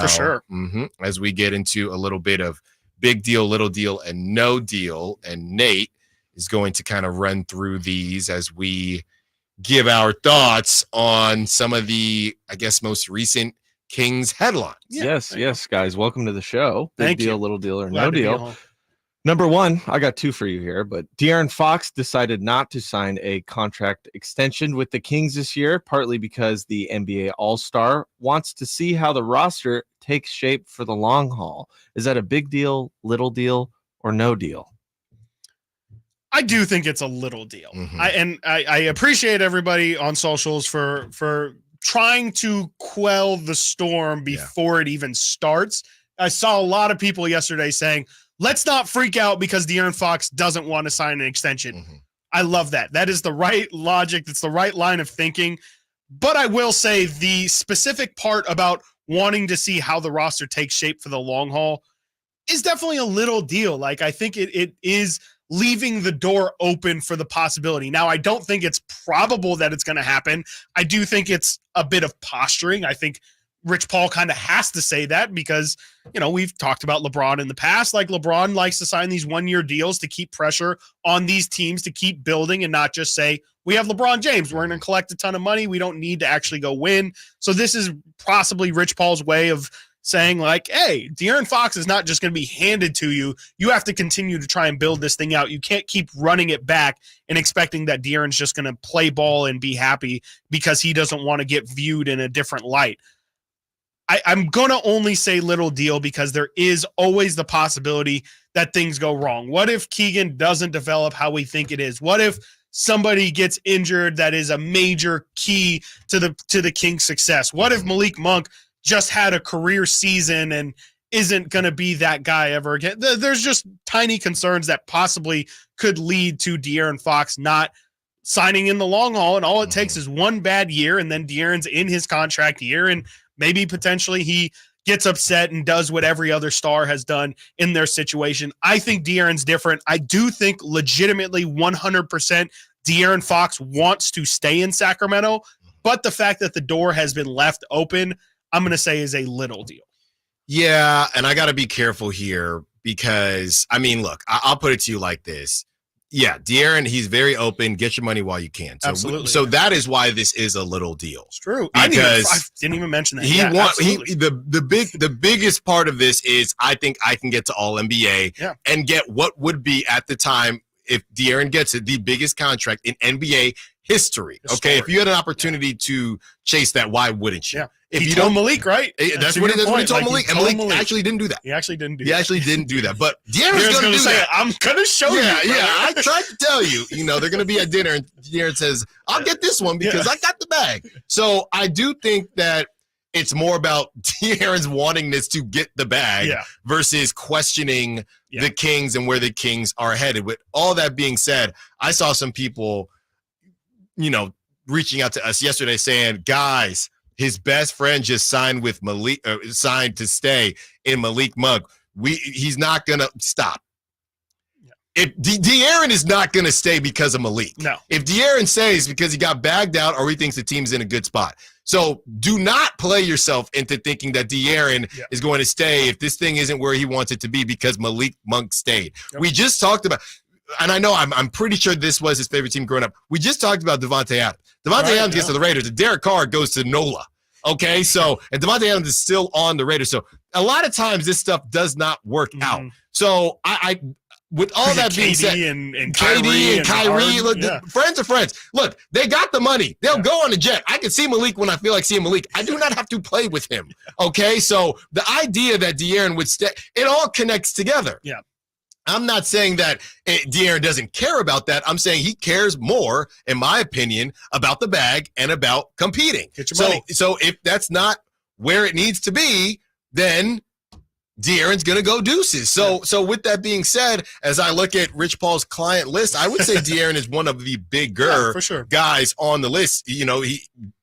For sure. As we get into a little bit of big deal, little deal, and no deal. And Nate is going to kind of run through these as we give our thoughts on some of the, I guess, most recent Kings headlines. Yes, guys. Welcome to the show. Big deal, little deal, or no deal. Number one, I got two for you here, but De'Aaron Fox decided not to sign a contract extension with the Kings this year, partly because the NBA All-Star wants to see how the roster takes shape for the long haul. Is that a big deal, little deal, or no deal? I do think it's a little deal. I appreciate everybody on socials for trying to quell the storm before it even starts. I saw a lot of people yesterday saying, let's not freak out because De'Aaron Fox doesn't want to sign an extension. I love that. That is the right logic. That's the right line of thinking. But I will say the specific part about wanting to see how the roster takes shape for the long haul is definitely a little deal. Like, I think it is leaving the door open for the possibility. Now, I don't think it's probable that it's going to happen. I do think it's a bit of posturing. I think Rich Paul kind of has to say that because, we've talked about LeBron in the past. Like, LeBron likes to sign these one-year deals to keep pressure on these teams to keep building and not just say, we have LeBron James. We're going to collect a ton of money. We don't need to actually go win. So this is possibly Rich Paul's way of saying, like, hey, De'Aaron Fox is not just going to be handed to you. You have to continue to try and build this thing out. You can't keep running it back and expecting that De'Aaron's just going to play ball and be happy because he doesn't want to get viewed in a different light. I'm going to only say little deal because there is always the possibility that things go wrong. What if Keegan doesn't develop how we think it is? What if somebody gets injured that is a major key to the Kings' success? What if Malik Monk just had a career season and isn't going to be that guy ever again? There's just tiny concerns that possibly could lead to De'Aaron Fox not signing in the long haul, and all it takes is one bad year, and then De'Aaron's in his contract year, and maybe potentially he gets upset and does what every other star has done in their situation. I think De'Aaron's different. I do think legitimately 100% De'Aaron Fox wants to stay in Sacramento, but the fact that the door has been left open, I'm going to say is a little deal. Yeah, and I got to be careful here because, look, I'll put it to you like this. Yeah, De'Aaron, he's very open. Get your money while you can. So, absolutely. So that is why this is a little deal. It's true. Because I didn't even mention that. The biggest part of this is I think I can get to All NBA and get what would be at the time, if De'Aaron gets it, the biggest contract in NBA history. Okay, if you had an opportunity to chase that, why wouldn't you? Yeah. If you told Malik, right? That's what he told Malik. And Malik actually didn't do that. He actually didn't do that. But De'Aaron's going to do that. I'm going to show you. Yeah, I tried to tell you. They're going to be at dinner, and De'Aaron says, I'll get this one because I got the bag. So I do think that it's more about De'Aaron's wantingness to get the bag versus questioning the Kings and where the Kings are headed. With all that being said, I saw some people, reaching out to us yesterday saying, guys, his best friend just signed with Malik, signed to stay in Malik Monk. He's not going to stop. If De'Aaron is not going to stay because of Malik. No. If De'Aaron stays because he got bagged out or he thinks the team's in a good spot. So do not play yourself into thinking that De'Aaron is going to stay if this thing isn't where he wants it to be because Malik Monk stayed. Yep. We just talked about, and I know I'm pretty sure this was his favorite team growing up. We just talked about Devontae Adams. Devontae Adams gets to the Raiders, and Derek Carr goes to NOLA. Okay, so, and Devontae Adams is still on the Raiders. So a lot of times this stuff does not work out. So I with all that being said, and KD and Kyrie, look, friends are friends. Look, they got the money. They'll go on a jet. I can see Malik when I feel like seeing Malik. I do not have to play with him. Okay, so the idea that De'Aaron would stay, it all connects together. Yeah. I'm not saying that De'Aaron doesn't care about that. I'm saying he cares more, in my opinion, about the bag and about competing. Get your money. So if that's not where it needs to be, then De'Aaron's going to go deuces. So with that being said, as I look at Rich Paul's client list, I would say De'Aaron is one of the bigger for sure. guys on the list.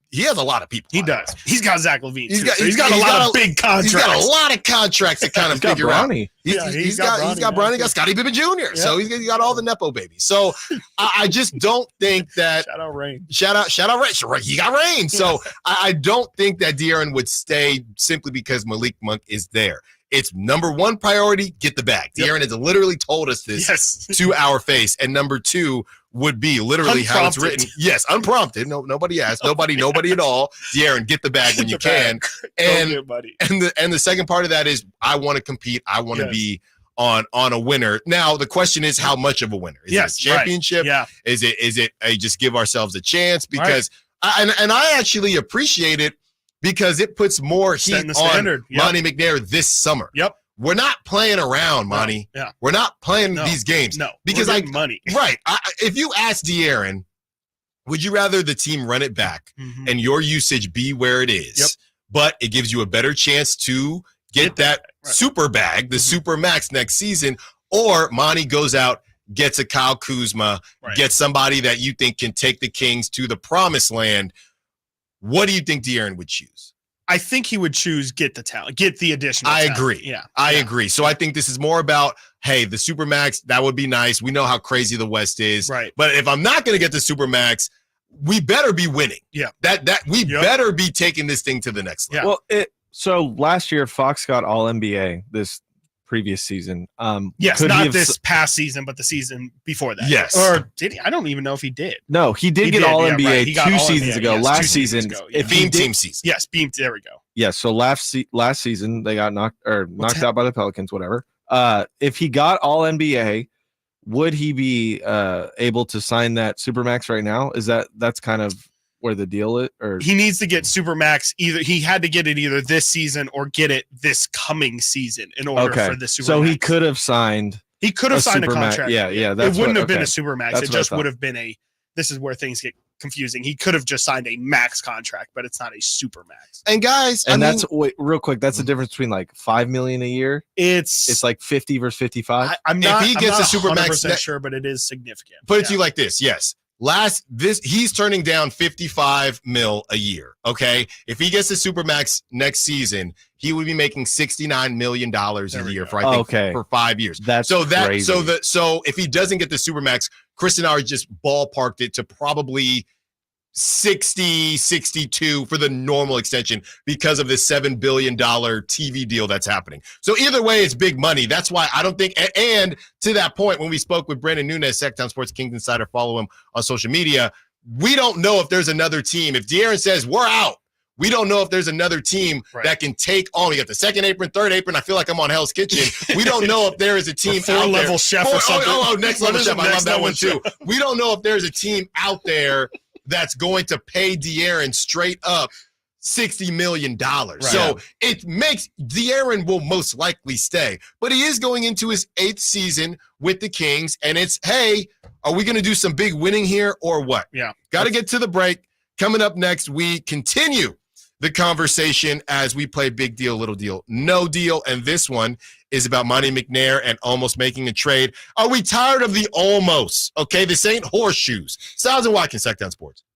he has a lot of people. He does. He's got Zach LaVine. He's got a lot of big contracts. He's got a lot of contracts to kind of figure out. He's got Bronny. He's got Scottie Pippen Jr. Yeah. So he's got all the Nepo babies. So I just don't think that. Shout out Rain. Shout out Rain. He got Rain. So I don't think that De'Aaron would stay simply because Malik Monk is there. It's number one priority, get the bag. De'Aaron has literally told us this to our face. And number two would be literally how it's written. Yes, unprompted. No, nobody asked. Nobody at all. De'Aaron, get the bag when you can. And the second part of that is I want to compete. I want to be on a winner. Now the question is how much of a winner? Is it a championship? Yeah. Is it a just give ourselves a chance? Because I actually appreciate it. Because it puts more heat on Monty McNair this summer. Yep. We're not playing around, Monty. Yeah. We're not playing these games. No. Because money. Right. If you ask De'Aaron, would you rather the team run it back and your usage be where it is, but it gives you a better chance to get that super bag, the Supermax next season, or Monty goes out, gets a Kyle Kuzma, gets somebody that you think can take the Kings to the promised land? What do you think De'Aaron would choose? I think he would choose get the talent, get the additional talent. Agree. Yeah. I agree. So I think this is more about, hey, the Supermax, that would be nice. We know how crazy the West is. Right. But if I'm not going to get the Supermax, we better be winning. Yeah. We better be taking this thing to the next level. Yeah. Well, so last year Fox got all NBA this previous season. Yes, not this past season, but the season before that. Yes. Or did he? I don't even know if he did. No, he did get all NBA 2 seasons ago. Yes, last season, if Beam team season. Yes, Beam. There we go. Yeah, so last season they got knocked out by the Pelicans, whatever. If he got all NBA, would he be able to sign that Supermax right now? That's kind of where the deal is, or he needs to get Supermax. Either he had to get it either this season or get it this coming season in order for the Supermax. So he could have signed. He could have signed a contract. Yeah. It wouldn't have been a Supermax. It just would have been a. This is where things get confusing. He could have just signed a max contract, but it's not a Supermax. And guys, wait, real quick. That's the difference between like $5 million a year. It's like 50 versus 55. I'm not. If he gets a Supermax, sure, but it is significant. Put it to you like this. Yes. He's turning down $55 million a year. Okay, if he gets the Supermax next season, he would be making $69 million a year for for 5 years. Crazy. So if he doesn't get the Supermax, Chris and I just ballparked it to probably 62 for the normal extension because of this $7 billion TV deal that's happening. So either way, it's big money. That's why I don't think, and to that point, when we spoke with Brandon Nunes, Sactown Sports Kings Insider, follow him on social media, we don't know if there's another team. If De'Aaron says, we're out, we don't know if there's another team that can take on. We got the second apron, third apron. I feel like I'm on Hell's Kitchen. We don't know if there is a team out there. Four-level chef or something. Next level chef. I love that one too. We don't know if there's a team out there that's going to pay De'Aaron straight up $60 million. Right. So it makes De'Aaron will most likely stay, but he is going into his 8th season with the Kings. And it's, hey, are we going to do some big winning here or what? Yeah. Got to get to the break. Coming up next, we continue the conversation as we play Big Deal, Little Deal, No Deal. And this one is about Monty McNair and almost making a trade. Are we tired of the almost? Okay, this ain't horseshoes. Stiles and Watkins, Sactown Sports.